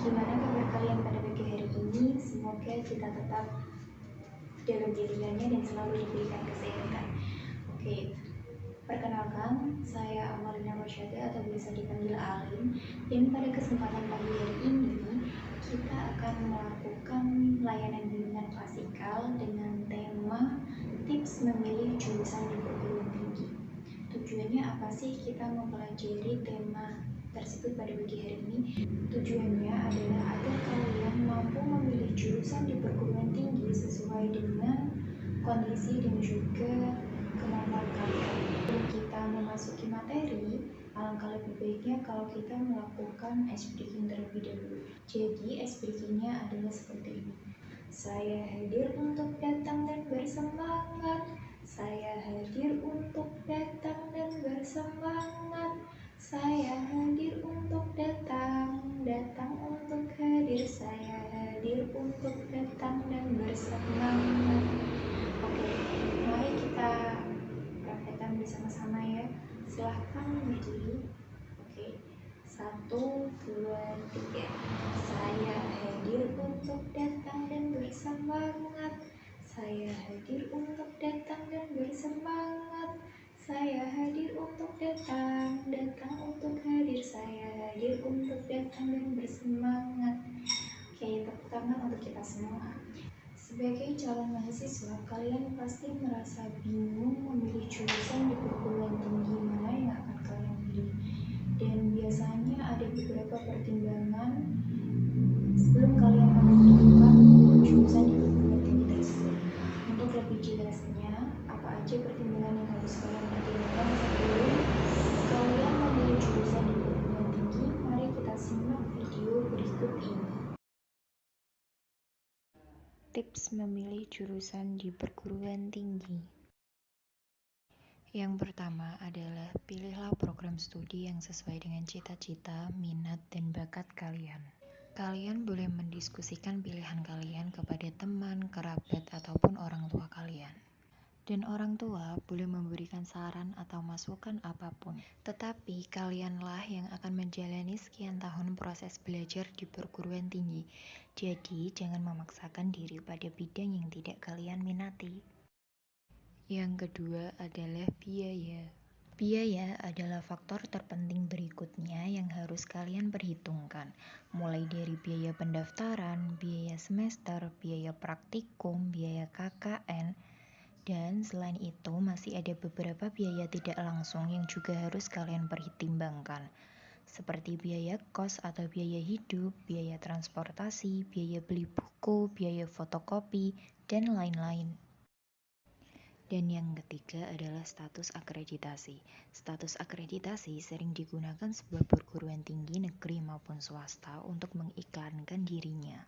Gimana kabar kalian pada pagi hari ini? Semoga kita tetap dalam pilihannya dan selalu diberikan kesehatan. Oke, perkenalkan, saya Amalina Rosyada atau biasa dipanggil Alin. Dan pada kesempatan pagi hari ini, kita akan melakukan layanan bimbingan klasikal dengan tema tips memilih jurusan di perguruan tinggi. Tujuannya apa sih kita mempelajari tema tersebut pada pagi hari ini? Tujuannya adalah agar kalian mampu memilih jurusan di perguruan tinggi sesuai dengan kondisi dan juga kemampuan kalian. Sebelum kita memasuki materi, alangkah lebih baiknya kalau kita melakukan ice breaking terlebih dahulu. Jadi ice breakingnya adalah seperti ini. Saya hadir untuk datang dan bersemangat. Saya hadir untuk datang dan bersemangat. Saya hadir untuk datang untuk hadir. Saya hadir untuk datang dan bersemangat. Oke, mari kita praktekkan bersama-sama ya. Silahkan berdiri. Oke, 1, 2, 3. Saya hadir untuk datang dan bersemangat. Saya hadir untuk datang dan bersemangat. Saya hadir untuk datang untuk hadir. Saya hadir untuk datang dan bersemangat. Oke, tepuk tangan untuk kita semua. Sebagai calon mahasiswa, kalian pasti merasa bingung memilih jurusan di perguruan tinggi mana yang akan kalian pilih. Dan biasanya ada beberapa pertimbangan sebelum kalian menentukan jurusan di perguruan tinggi tersebut. Untuk lebih jelasnya, apa aja pertimbangan yang harus kalian pertimbangkan sebelum kalian memilih jurusan di perguruan tinggi? Mari kita simak video berikut ini. Tips memilih jurusan di perguruan tinggi. Yang pertama adalah pilihlah program studi yang sesuai dengan cita-cita, minat, dan bakat kalian. Kalian boleh mendiskusikan pilihan kalian kepada teman, kerabat, ataupun orang tua kalian. Dan orang tua boleh memberikan saran atau masukan apapun. Tetapi kalianlah yang akan menjalani sekian tahun proses belajar di perguruan tinggi. Jadi jangan memaksakan diri pada bidang yang tidak kalian minati. Yang kedua adalah biaya. Biaya adalah faktor terpenting berikutnya yang harus kalian perhitungkan, mulai dari biaya pendaftaran, biaya semester, biaya praktikum, biaya KKN, dan selain itu masih ada beberapa biaya tidak langsung yang juga harus kalian pertimbangkan, seperti biaya kos atau biaya hidup, biaya transportasi, biaya beli buku, biaya fotokopi, dan lain-lain. Dan yang ketiga adalah status akreditasi. Status akreditasi sering digunakan sebuah perguruan tinggi negeri maupun swasta untuk mengiklankan dirinya.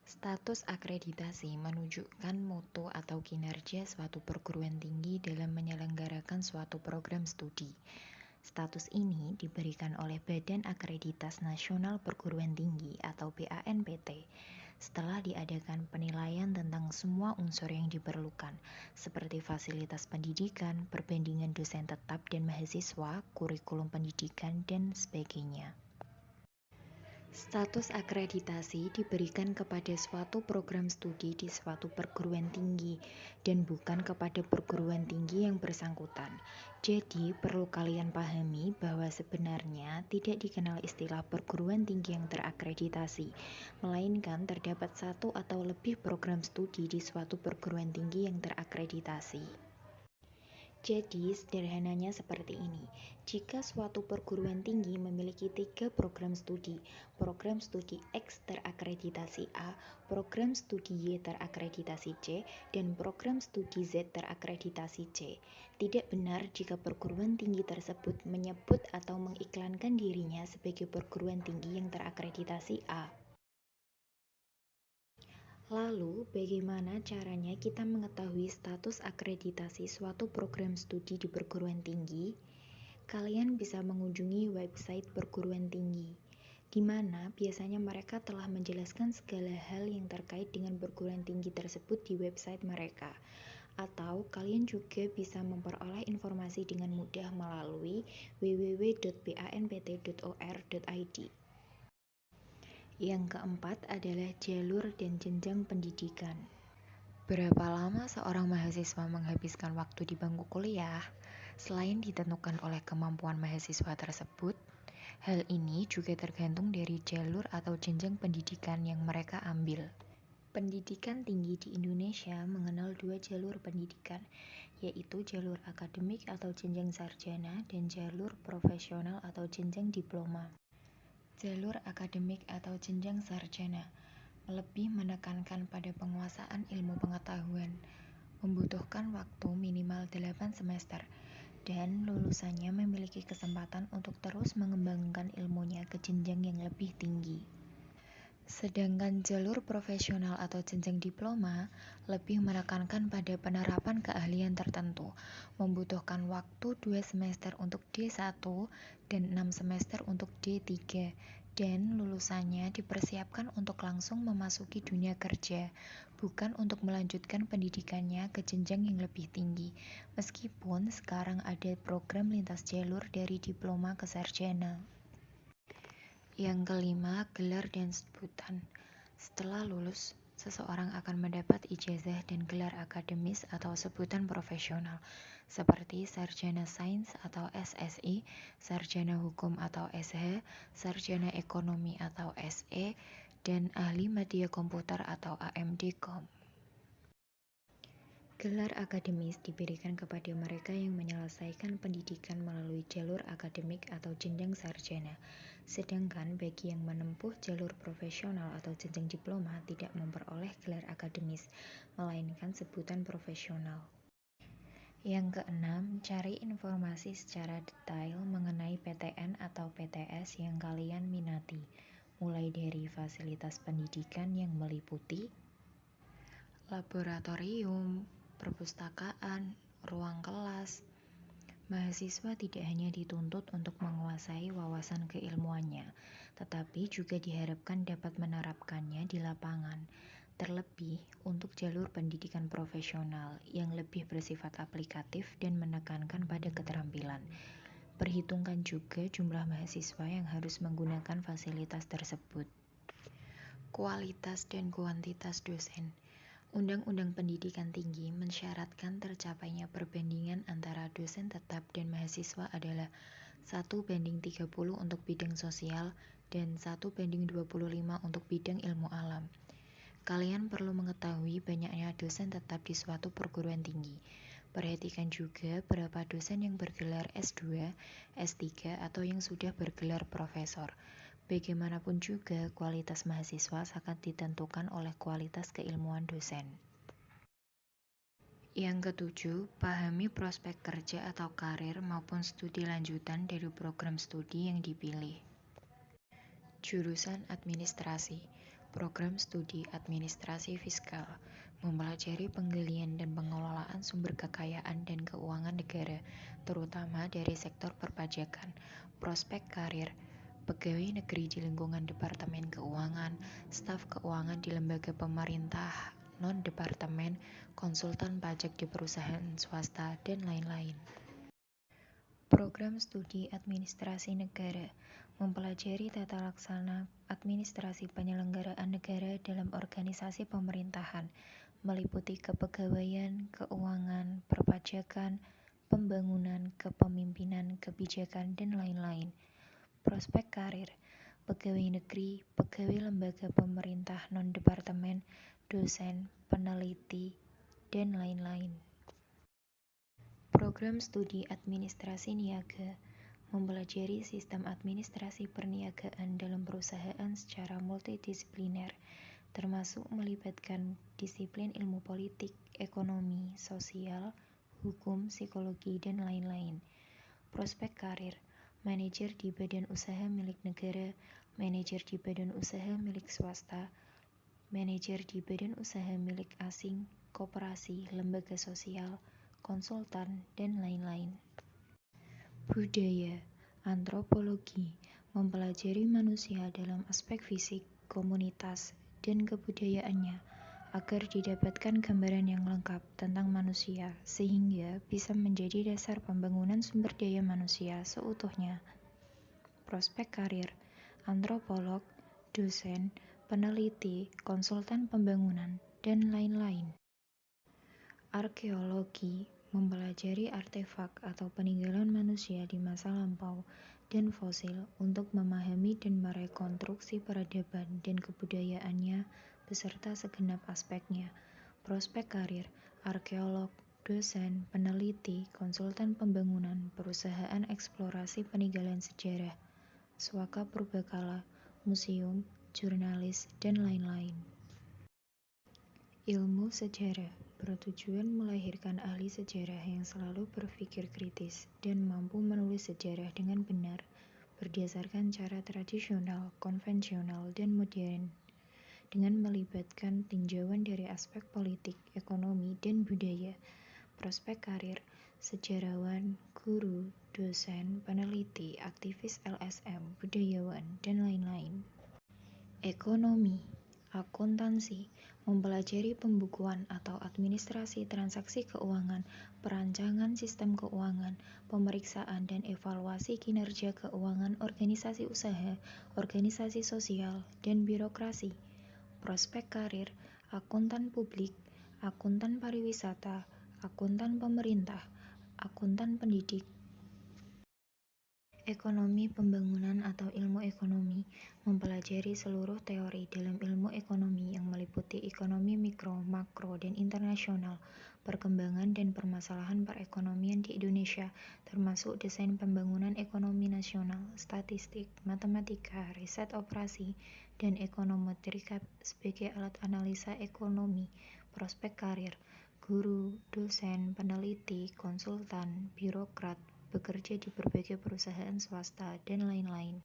Status akreditasi menunjukkan mutu atau kinerja suatu perguruan tinggi dalam menyelenggarakan suatu program studi. Status ini diberikan oleh Badan Akreditas Nasional Perguruan Tinggi atau BANPT setelah diadakan penilaian tentang semua unsur yang diperlukan, seperti fasilitas pendidikan, perbandingan dosen tetap dan mahasiswa, kurikulum pendidikan, dan sebagainya. Status akreditasi diberikan kepada suatu program studi di suatu perguruan tinggi dan bukan kepada perguruan tinggi yang bersangkutan. Jadi, perlu kalian pahami bahwa sebenarnya tidak dikenal istilah perguruan tinggi yang terakreditasi, melainkan terdapat satu atau lebih program studi di suatu perguruan tinggi yang terakreditasi. Jadi, sederhananya seperti ini. Jika suatu perguruan tinggi memiliki 3 program studi X terakreditasi A, program studi Y terakreditasi C, dan program studi Z terakreditasi C. Tidak benar jika perguruan tinggi tersebut menyebut atau mengiklankan dirinya sebagai perguruan tinggi yang terakreditasi A. Lalu, bagaimana caranya kita mengetahui status akreditasi suatu program studi di perguruan tinggi? Kalian bisa mengunjungi website perguruan tinggi, di mana biasanya mereka telah menjelaskan segala hal yang terkait dengan perguruan tinggi tersebut di website mereka. Atau kalian juga bisa memperoleh informasi dengan mudah melalui www.banpt.or.id. Yang keempat adalah jalur dan jenjang pendidikan. Berapa lama seorang mahasiswa menghabiskan waktu di bangku kuliah? Selain ditentukan oleh kemampuan mahasiswa tersebut, hal ini juga tergantung dari jalur atau jenjang pendidikan yang mereka ambil. Pendidikan tinggi di Indonesia mengenal dua jalur pendidikan, yaitu jalur akademik atau jenjang sarjana dan jalur profesional atau jenjang diploma. Jalur akademik atau jenjang sarjana lebih menekankan pada penguasaan ilmu pengetahuan, membutuhkan waktu minimal 8 semester, dan lulusannya memiliki kesempatan untuk terus mengembangkan ilmunya ke jenjang yang lebih tinggi. Sedangkan jalur profesional atau jenjang diploma lebih menekankan pada penerapan keahlian tertentu, membutuhkan waktu 2 semester untuk D1 dan 6 semester untuk D3, dan lulusannya dipersiapkan untuk langsung memasuki dunia kerja, bukan untuk melanjutkan pendidikannya ke jenjang yang lebih tinggi, meskipun sekarang ada program lintas jalur dari diploma ke sarjana. Yang kelima, gelar dan sebutan. Setelah lulus, seseorang akan mendapat ijazah dan gelar akademis atau sebutan profesional, seperti sarjana sains atau SSI, sarjana hukum atau SH, sarjana ekonomi atau SE, dan ahli media komputer atau AMD.Com. Gelar akademis diberikan kepada mereka yang menyelesaikan pendidikan melalui jalur akademik atau jenjang sarjana, sedangkan bagi yang menempuh jalur profesional atau jenjang diploma tidak memperoleh gelar akademis, melainkan sebutan profesional. Yang keenam, cari informasi secara detail mengenai PTN atau PTS yang kalian minati, mulai dari fasilitas pendidikan yang meliputi laboratorium, perpustakaan, ruang kelas. Mahasiswa tidak hanya dituntut untuk menguasai wawasan keilmuannya, tetapi juga diharapkan dapat menerapkannya di lapangan, terlebih untuk jalur pendidikan profesional yang lebih bersifat aplikatif dan menekankan pada keterampilan. Perhitungkan juga jumlah mahasiswa yang harus menggunakan fasilitas tersebut. Kualitas dan kuantitas dosen. Undang-Undang Pendidikan Tinggi mensyaratkan tercapainya perbandingan antara dosen tetap dan mahasiswa adalah 1:30 untuk bidang sosial dan 1:25 untuk bidang ilmu alam. Kalian perlu mengetahui banyaknya dosen tetap di suatu perguruan tinggi. Perhatikan juga berapa dosen yang bergelar S2, S3, atau yang sudah bergelar profesor. Bagaimanapun juga, kualitas mahasiswa sangat ditentukan oleh kualitas keilmuan dosen. Yang ketujuh, pahami prospek kerja atau karir maupun studi lanjutan dari program studi yang dipilih. Jurusan Administrasi, program studi Administrasi Fiskal, mempelajari penggalian dan pengelolaan sumber kekayaan dan keuangan negara, terutama dari sektor perpajakan. Prospek karir, pegawai negeri di lingkungan Departemen Keuangan, staf keuangan di lembaga pemerintah non-departemen, konsultan pajak di perusahaan swasta, dan lain-lain. Program studi Administrasi Negara mempelajari tata laksana administrasi penyelenggaraan negara dalam organisasi pemerintahan, meliputi kepegawaian, keuangan, perpajakan, pembangunan, kepemimpinan, kebijakan, dan lain-lain. Prospek karir, pegawai negeri, pegawai lembaga pemerintah non-departemen, dosen, peneliti, dan lain-lain. Program studi Administrasi Niaga mempelajari sistem administrasi perniagaan dalam perusahaan secara multidisipliner, termasuk melibatkan disiplin ilmu politik, ekonomi, sosial, hukum, psikologi, dan lain-lain. Prospek karir, manajer di badan usaha milik negara, manajer di badan usaha milik swasta, manajer di badan usaha milik asing, koperasi, lembaga sosial, konsultan, dan lain-lain. Budaya, antropologi, mempelajari manusia dalam aspek fisik, komunitas, dan kebudayaannya, agar didapatkan gambaran yang lengkap tentang manusia, sehingga bisa menjadi dasar pembangunan sumber daya manusia seutuhnya. Prospek karir, antropolog, dosen, peneliti, konsultan pembangunan, dan lain-lain. Arkeologi mempelajari artefak atau peninggalan manusia di masa lampau dan fosil untuk memahami dan merekonstruksi peradaban dan kebudayaannya beserta segenap aspeknya. Prospek karir, arkeolog, dosen, peneliti, konsultan pembangunan, perusahaan eksplorasi peninggalan sejarah, swaka purbakala, museum, jurnalis, dan lain-lain. Ilmu sejarah bertujuan melahirkan ahli sejarah yang selalu berpikir kritis dan mampu menulis sejarah dengan benar berdasarkan cara tradisional, konvensional, dan modern dengan melibatkan tinjauan dari aspek politik, ekonomi, dan budaya. Prospek karir, sejarawan, guru, dosen, peneliti, aktivis LSM, budayawan, dan lain-lain. Ekonomi, akuntansi, mempelajari pembukuan atau administrasi transaksi keuangan, perancangan sistem keuangan, pemeriksaan dan evaluasi kinerja keuangan organisasi usaha, organisasi sosial, dan birokrasi. Prospek karir, akuntan publik, akuntan pariwisata, akuntan pemerintah, akuntan pendidik. Ekonomi pembangunan atau ilmu ekonomi mempelajari seluruh teori dalam ilmu ekonomi yang meliputi ekonomi mikro, makro, dan internasional, perkembangan dan permasalahan perekonomian di Indonesia, termasuk desain pembangunan ekonomi nasional, statistik, matematika, riset operasi, dan ekonometrika sebagai alat analisa ekonomi. Prospek karir, guru, dosen, peneliti, konsultan, birokrat, bekerja di berbagai perusahaan swasta, dan lain-lain.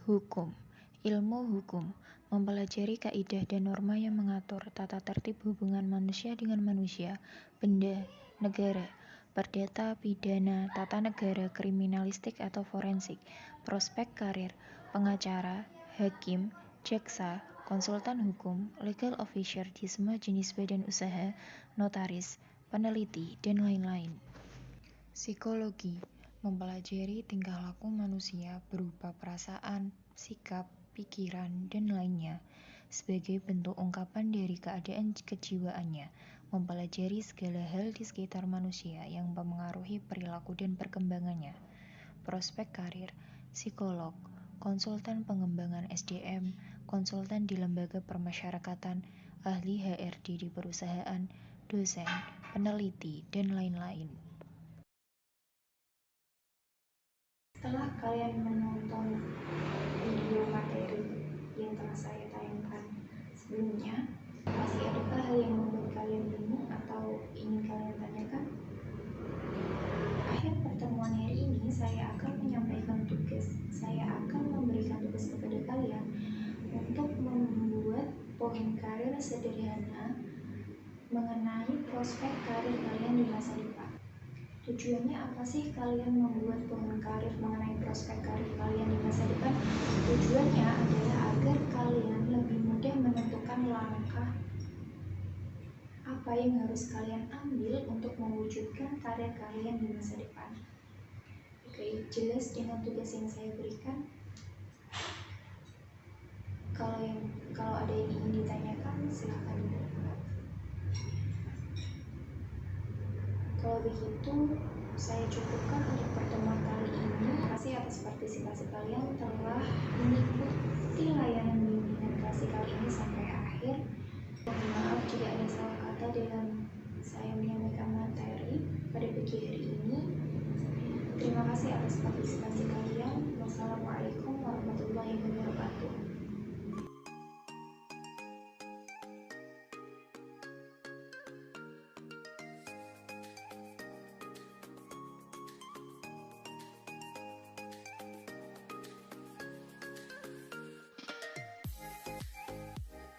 Hukum, ilmu hukum, mempelajari kaidah dan norma yang mengatur tata tertib hubungan manusia dengan manusia, benda, negara, perdata, pidana, tata negara, kriminalistik atau forensik. Prospek karir, pengacara, hakim, jaksa, konsultan hukum, legal officer di semua jenis badan usaha, notaris, peneliti, dan lain-lain. Psikologi mempelajari tingkah laku manusia berupa perasaan, sikap, pikiran, dan lainnya sebagai bentuk ungkapan dari keadaan kejiwaannya, mempelajari segala hal di sekitar manusia yang mempengaruhi perilaku dan perkembangannya. Prospek karir, psikolog, konsultan pengembangan SDM, konsultan di lembaga permasyarakatan, ahli HRD di perusahaan, dosen, peneliti, dan lain-lain. Setelah kalian menonton video materi yang telah saya tayangkan sebelumnya, masih adakah hal yang membuat kalian bingung atau ingin kalian tanyakan? Akhir pertemuan hari ini saya akan memberikan tugas kepada kalian untuk membuat poin karir sederhana mengenai prospek karir kalian di masa depan. Tujuannya apa sih kalian membuat poin karir mengenai prospek karir kalian di masa depan? Tujuannya adalah agar kalian lebih mudah menentukan langkah apa yang harus kalian ambil untuk mewujudkan karir kalian di masa depan. Oke, jelas dengan tugas yang saya berikan? Kalau ada yang ingin ditanyakan, silahkan ditanyakan. Kalau begitu, saya cukupkan untuk pertemuan kali ini. Terima kasih atas partisipasi kalian telah mengikuti layanan bimbingan klasik kali ini sampai akhir. Mohon maaf jika ada salah kata dalam saya menyampaikan materi pada pagi hari ini. Terima kasih atas partisipasi kalian. Wassalamualaikum warahmatullahi wabarakatuh.